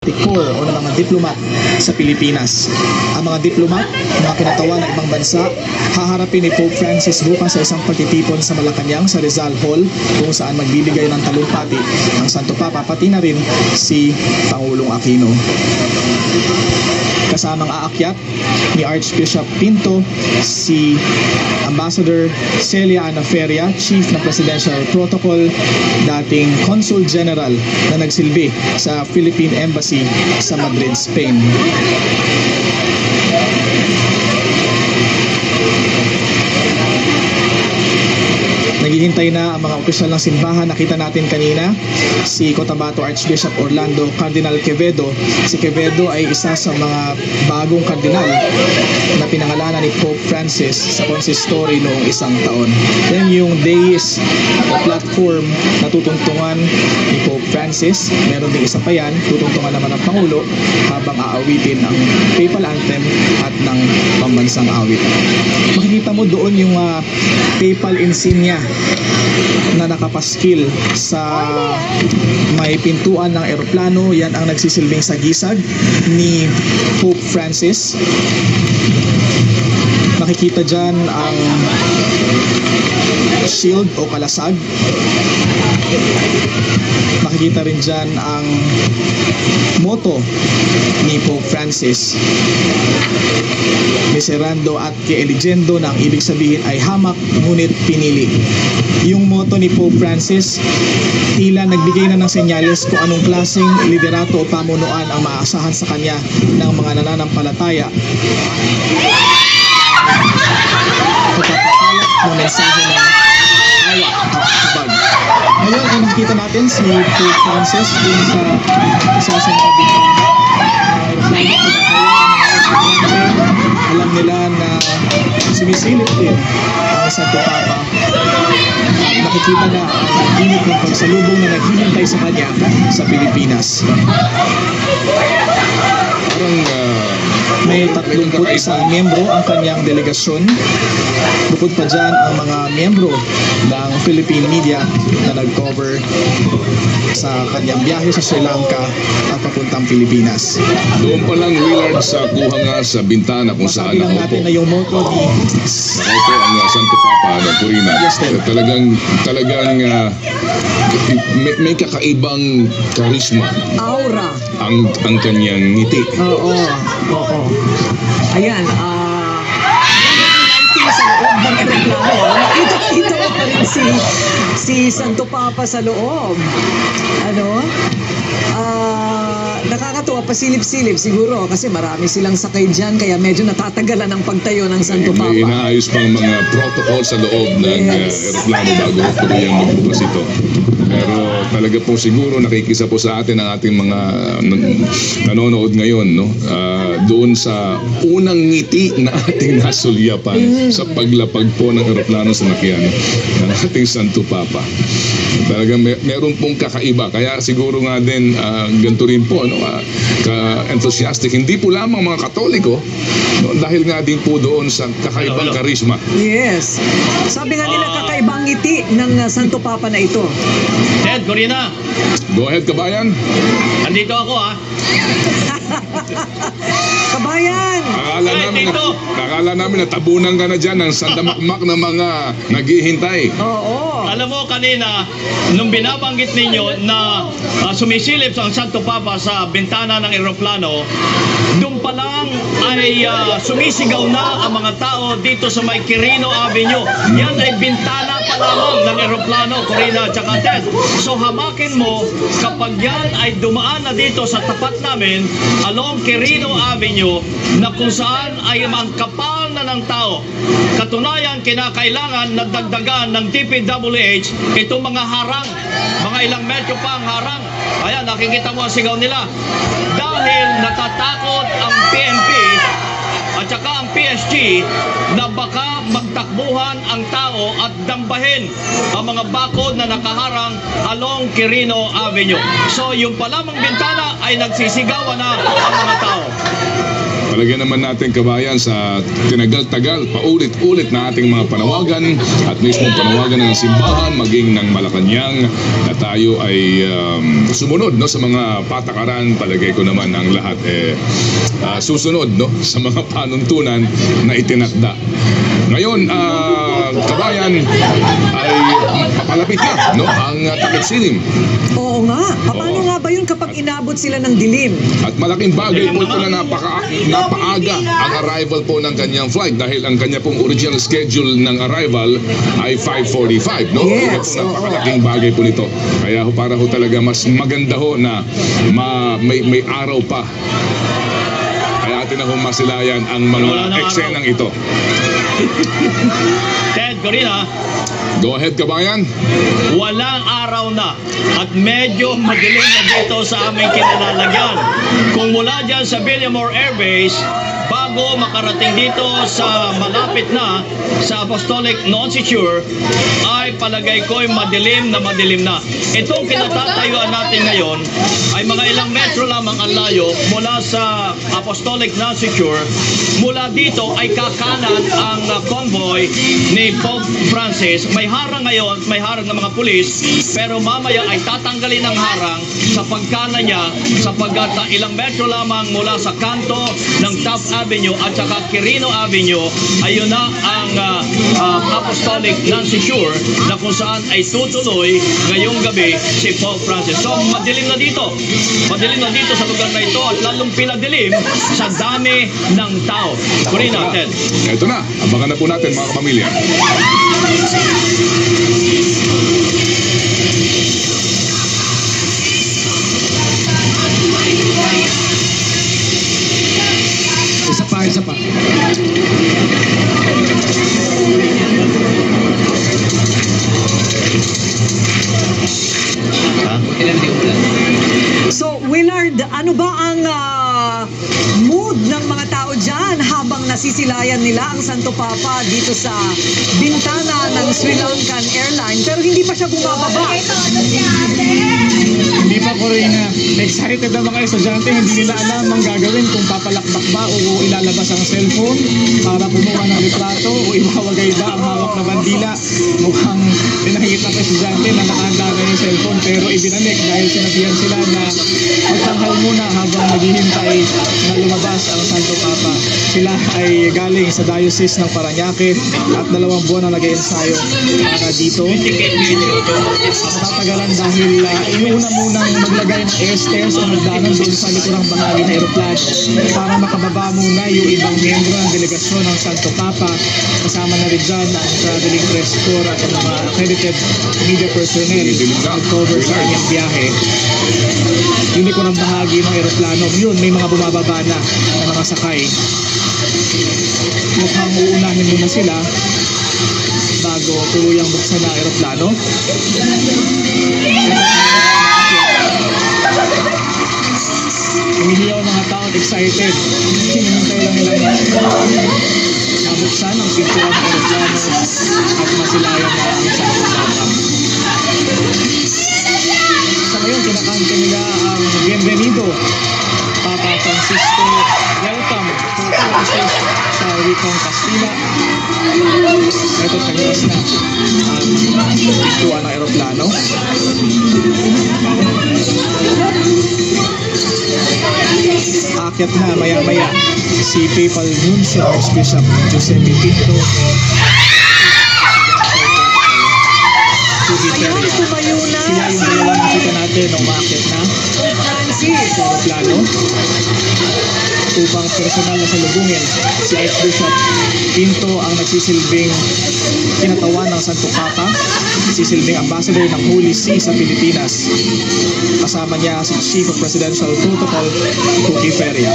diplomatic corps o ng mga diplomat sa Pilipinas. Ang mga diplomat, mga kinatawan ng ibang bansa, haharapin ni Pope Francis bukas sa isang pagtitipon sa Malacanang sa Rizal Hall kung saan magbibigay ng talumpati ang Santo Papa, pati na rin si Pangulong Aquino. Kasamang aakyat ni Archbishop Pinto si Ambassador Celia Ana Feria, Chief ng Presidential Protocol, dating Consul General na nagsilbi sa Philippine Embassy sa Madrid, Spain. Naghihintay na ang mga opisyal ng simbahan. Nakita natin kanina si Cotabato Archbishop Orlando Cardinal Quevedo. Si Quevedo ay isa sa mga bagong kardinal na pinangalanan ni Pope Francis sa consistory noong isang taon. Then yung days o platform na tutuntungan ni Pope Francis, meron din isa pa yan, tutuntungan naman ng Pangulo habang aawitin ang papal anthem at ng pambansang awit. Makikita mo doon yung papal insignia na nakapaskil sa may pintuan ng eroplano. Yan ang nagsisilbing sagisag ni Pope Francis. Makikita dyan ang shield o kalasag. Makikita rin dyan ang motto ni Pope Francis, Miserando at que eligendo, na ang ibig sabihin ay hamak ngunit pinili. Yung motto ni Pope Francis tila nagbigay na ng senyales kung anong klaseng liderato o pamunuan ang maaasahan sa kanya ng mga nananampalataya. Pagkakalat ng mensahe ng awa at habag. Ngayon ay nakikita natin si Pope Francis dun sa isa sa mga bintana. Alam nila na sumisilip din ang Santo Papa. Nakikita na ang init ng pagsalubong na naghihintay sa kanya sa Pilipinas. May 31 miyembro ang kanyang delegasyon. Bukod pa dyan ang mga miyembro ng Philippine media na nag-cover sa kanyang biyahe sa Sri Lanka at papuntang Pilipinas. Doon pa lang, Willard, sa kuha nga sa bintana kung saan Masabi lang natin na yung motto ni Ito ang Santo Papa ng Purina. Yes, Talagang may kakaibang karisma Aura. ang kanyang ngiti. Oo. Ayan, sa loob ng eroplano. Nakita mo pa rin si Santo Papa sa loob. Nakakatuwa, pasilip-silip siguro kasi marami silang sakay dyan, kaya medyo natatagalan ang pagtayo ng Santo Papa. May inaayos pang mga protocol sa loob ng eroplano bago tuluyang magbukas ito. Pero talaga po siguro nakikisa po sa atin ang ating mga nanonood ngayon, no? Doon sa unang ngiti na ating nasulyapan sa paglapag po ng eroplano sa Nakian ng ating Santo Papa. Talagang meron pong kakaiba. Kaya siguro nga din ganito rin po, no? Ka-enthusiastic. Hindi po lamang mga Katoliko, no? Dahil nga din po doon sa kakaibang karisma. Yes. Sabi nga nila kakaibang ngiti ng Santo Papa na ito. Ted, Corina, Go ahead, kabayan. andito ako Kabayan! Akala namin na tabunan ka na dyan ng sandamakmak na mga naghihintay. Oo. Alam mo kanina, nung binabanggit ninyo na sumisilip ang Santo Papa sa bintana ng eroplano, doon pa lang ay sumisigaw na ang mga tao dito sa may Quirino Avenue. Yan ay bintana pa lamang ng eroplano, Corina at saka Ted. So hamakin mo, kapag yan ay dumaan na dito sa tapat namin, along Quirino Avenue, na kung saan ay ang kapal na ng tao. Katunayan, kinakailangan na dagdagan ng DPWH itong mga harang, mga ilang metro pa ang harang. Ayan, nakikita mo ang sigaw nila. Dahil natatakot ang PNP at saka ang PSG na baka magtakbuhan ang tao at dambahin ang mga bakod na nakaharang along Quirino Avenue. So yung palamang bintana ay nagsisigawan na ang mga tao. Talaga naman natin kabayan sa tinagal-tagal, paulit-ulit na ating mga panawagan at mismo panawagan ng simbahan maging ng Malacanang na tayo ay sumunod no, sa mga patakaran. Palagay ko naman ang lahat susunod no, sa mga panuntunan na itinakda. Ngayon, kabayan, ay papalapit na no, ang takip silim. Oo nga. Paano nga ba yun kapag inabot sila ng dilim? At malaking bagay po ito na napaaga ang arrival po ng kanyang flight dahil ang kanya pong original schedule ng arrival ay 5:45, no? Yes, Kaya po napakalaking bagay po nito. Kaya ho, para ho talaga mas maganda ho na may araw pa. Kaya atin na ho masilayan ang Wala mga nang eksenang ito. Ted, Corina, Go ahead, kabayan. walang araw na at medyo madilim na dito sa aming kinalalagyan. Kung mula dyan sa Villamor Air Base, bago makarating dito sa malapit na sa Apostolic Nunciature, ay palagay ko'y madilim na. Itong kinatatayuan natin ngayon ay mga ilang metro lamang ang layo mula sa Apostolic Nunciature. Mula dito ay kakanan ang convoy ni Pope Francis. May harang ngayon, may harang ng mga pulis, pero mamaya ay tatanggalin ang harang sa pagkanan niya sapagkat ilang metro lamang mula sa kanto ng Taft Avenue at saka Quirino Avenue, ayun na ang Apostolic Nunciature na kung saan ay tutuloy ngayong gabi si Pope Francis. So madilim na dito sa lugar na ito at lalong pinadilim sa dami ng tao. Corina, Ted. Ito na, abangan na po natin mga kapamilya. Isa pa. So, Willard, ano ba ang mood ng mga tao dyan habang nasisilayan nila ang Santo Papa dito sa bintana ng Sri Lankan Airline pero hindi pa siya bumababa? Hindi pa ko rin excited ang mga estudyante, hindi nila alam ang gagawin kung papalakbak ba o ilalabas ang cellphone para kumuha ng litrato o iwawagay ba ang hawak na bandila. Mukhang pinakikita ng estudyante na nakahanda na yung cellphone pero ibinanik dahil sinabihan sila na magtanghal muna habang naghihintay na lumabas ang Santo Papa. Sila ay galing sa Diocese ng Parañaque at 2 buwan na nag-ensayo para dito. Matatagalan dahil inuuna munang maglagay ng airstairs o magdanan doon sa likurang bahagi ng aeroplano para makababa muna yung ibang miyembro ng delegasyon ng Santo Papa. Kasama na rin dyan ang traveling press corps at ang mga accredited media personnel na cover sa kanyang biyahe. Yung likurang bahagi ng aeroplano, yun, may mga bumababa na mga sakay. Mukhang uunahin muna sila bago tuluyang buksan na aeroplano. Umihiyaw mga tao at excited. Hinihintay lang nila mabuksan ang pintuan ng aeroplano at masilayan na ang Santo Papa. Sa ngayon, kinakanta nila ang Bienvenido, Papa Francisco. Welcome, Pope Francis, sa wikang Kastila. Ito kanyas na ang pintuan ng aeroplano. Aakyat na maya-maya si Papal Nuncio Archbishop Giuseppe Pinto. Ayun, tumayo na. Sila yung dalawa nakita natin nung maakyat na Pope Francis. sa aeroplano upang personal na salubungin si Archbishop Pinto ang nagsisilbing kinatawan ng Santo Papa, nagsisilbing ambassador ng Holy See sa Pilipinas. Kasama niya si Chief of Presidential Protocol, Cookie Feria.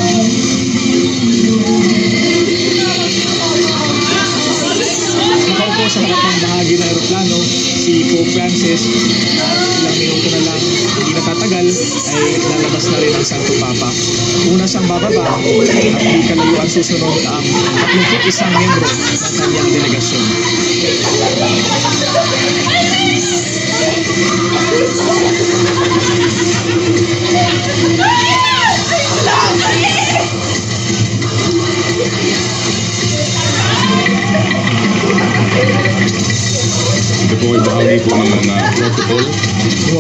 Nakaupo sa harapang bahagi ng aeroplano si Pope Francis. Ilang minuto na lang, hindi natatagal, ay lalabas na rin ang Santo Papa. Una siyang bababa at di kalayuan susunod ang 31 miyembro ng kanyang delegasyon.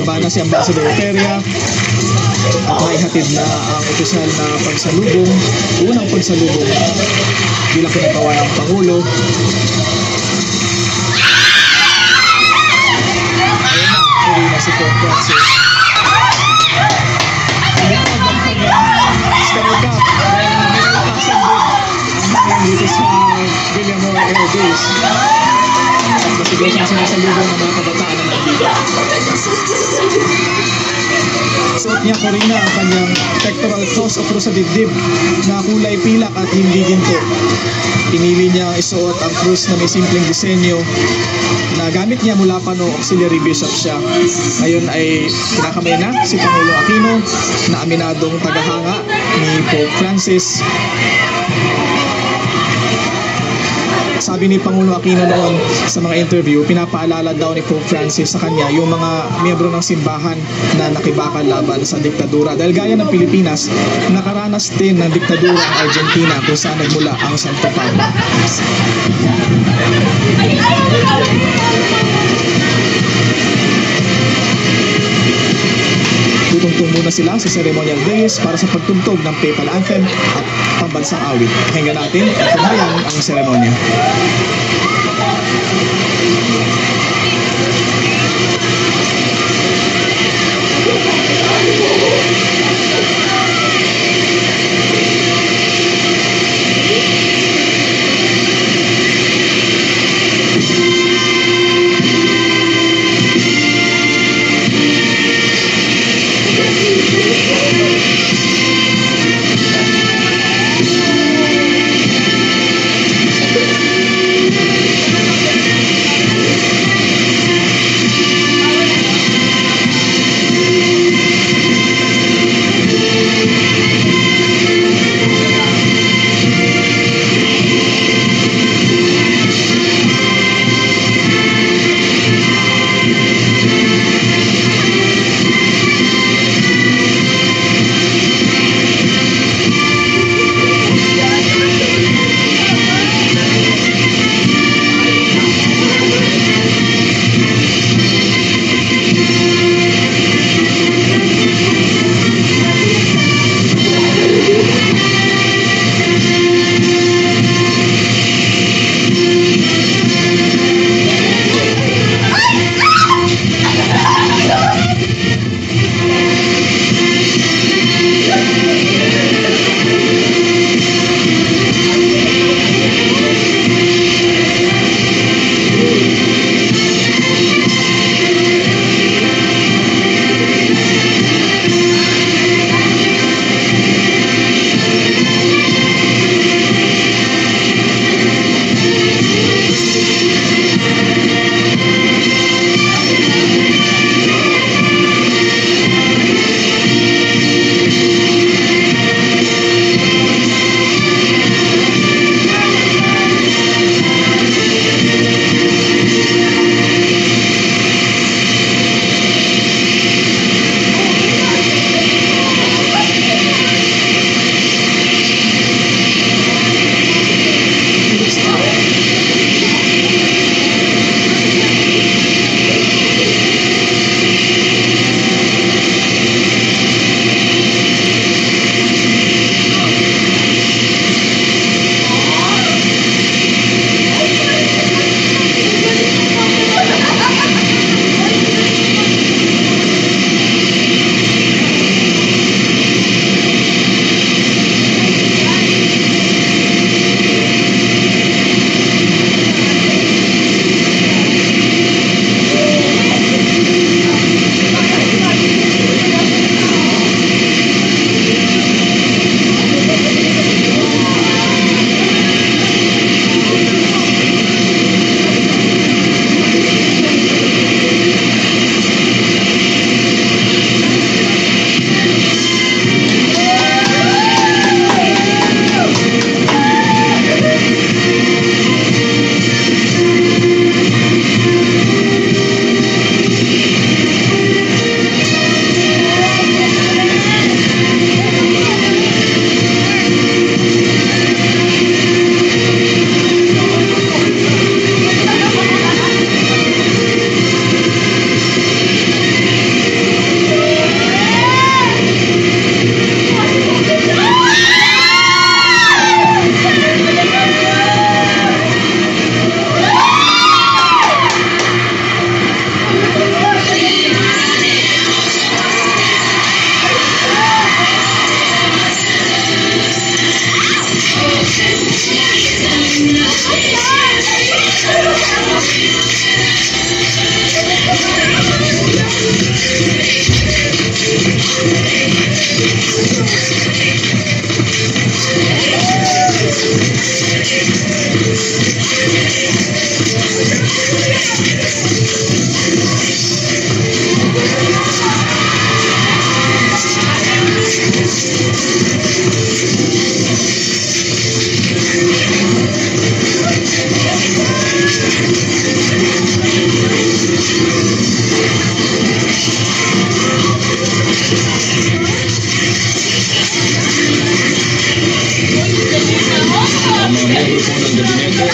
bumaba na si Ambassador Peria at naihatid na ang opisyal na pagsalubong, unang pagsalubong bilang kinagawa ng Pangulo. Ayun na, huli na si Pope Francis. Sky Cup dahil nilalapasan din ang hangin dito sa Villamor Air Base. At masigaw siyang sinasalubong ng mga kabataan na nandito. Suot niya Corina ang kanyang pectoral cross o cross sa dibdib na kulay pilak at hindi ginto. Pinili niya isuot ang cross na may simpleng disenyo na gamit niya mula pa noong auxiliary bishop siya. Ngayon ay kinakamay na si Pangulong Aquino na aminadong tagahanga ni Pope Francis. Sabi ni Pangulo Aquino noon sa mga interview, pinapaalala daw ni Pope Francis sa kanya yung mga miyembro ng simbahan na nakibakal laban sa diktadura. Dahil gaya ng Pilipinas, nakaranas din ng diktadura ang Argentina kung saan nagmula ang Santo Papa. Tutungtong muna sila sa ceremonial dais para sa pagtugtog ng papal anthem at pambansang awit. Pakinggan natin at tumayan ang seremonya.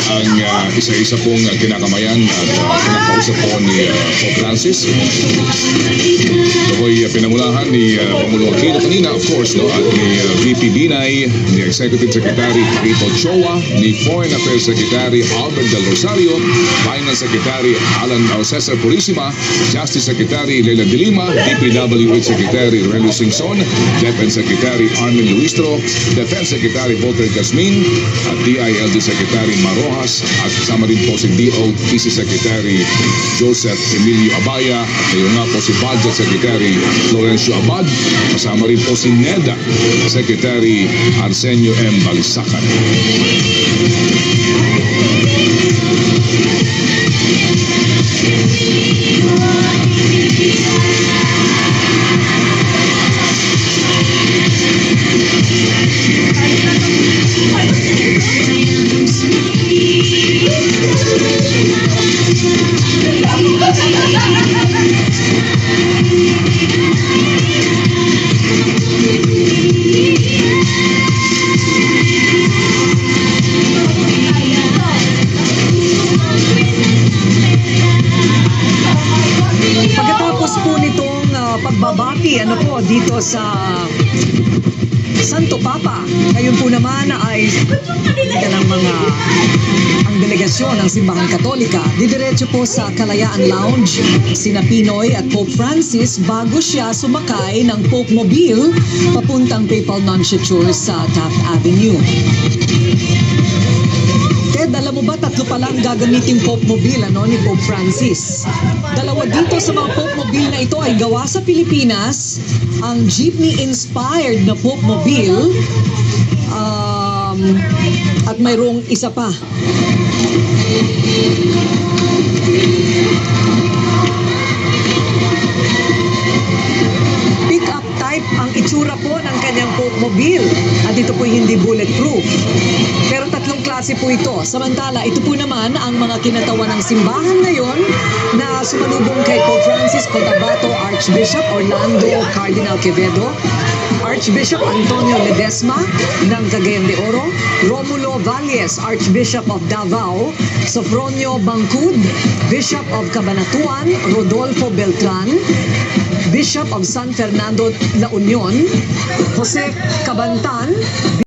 ang isa-isa pong kinakamayan at kinakausap po ni Pope Francis. Ito po'y pinamulahan ni Pangulo Aquino kanina, of course, no? At ni VP Binay, ni Executive Secretary Rito Choa, ni Foreign Affairs Secretary Albert Del Rosario, Finance Secretary Alan Cesar Purisima, Justice Secretary Leila de Lima, DPWH Secretary Relio Singson, DepEd Secretary Armin Luistro, Defense Secretary Volker Jasmin, at DILG Secretary Marojas, at kasama rin po si DOTC Secretary Joseph Emilio Abaya, at ngayon nga po si Budget Secretary Florencio Abad, kasama rin po si NEDA Secretary Arsenio M. Balisacan. Pagkatapos po nitong pagbabati dito sa Santo Papa, ngayon po naman ay ang delegasyon ng Simbahang Katolika didiretso po sa Kalayaan Lounge sina Pinoy at Pope Francis bago siya sumakay ng Pope Mobile papuntang Papal Nunciature sa Taft Avenue. Ted, alam mo ba, 3 pala ang gagamiting Pope Mobile ni Pope Francis. 2 dito sa mga Pope Mobile na ito ay gawa sa Pilipinas. Ang jeepney-inspired na Pope Mobile at mayroong isa pa. Pick-up type ang itsura po ng kanyang Pope Mobile at ito po hindi bulletproof. Pero 3 klase po ito. Samantala, ito po naman ang mga kinatawan ng simbahan ngayon na sumalubong kay Pope Francis Cotabato, Archbishop Orlando Cardinal Quevedo, Archbishop Antonio Ledesma ng Cagayan de Oro, Romulo Valles, Archbishop of Davao, Sofronio Bangcud, Bishop of Cabanatuan, Rodolfo Beltran, Bishop of San Fernando La Union, Jose Cabantan,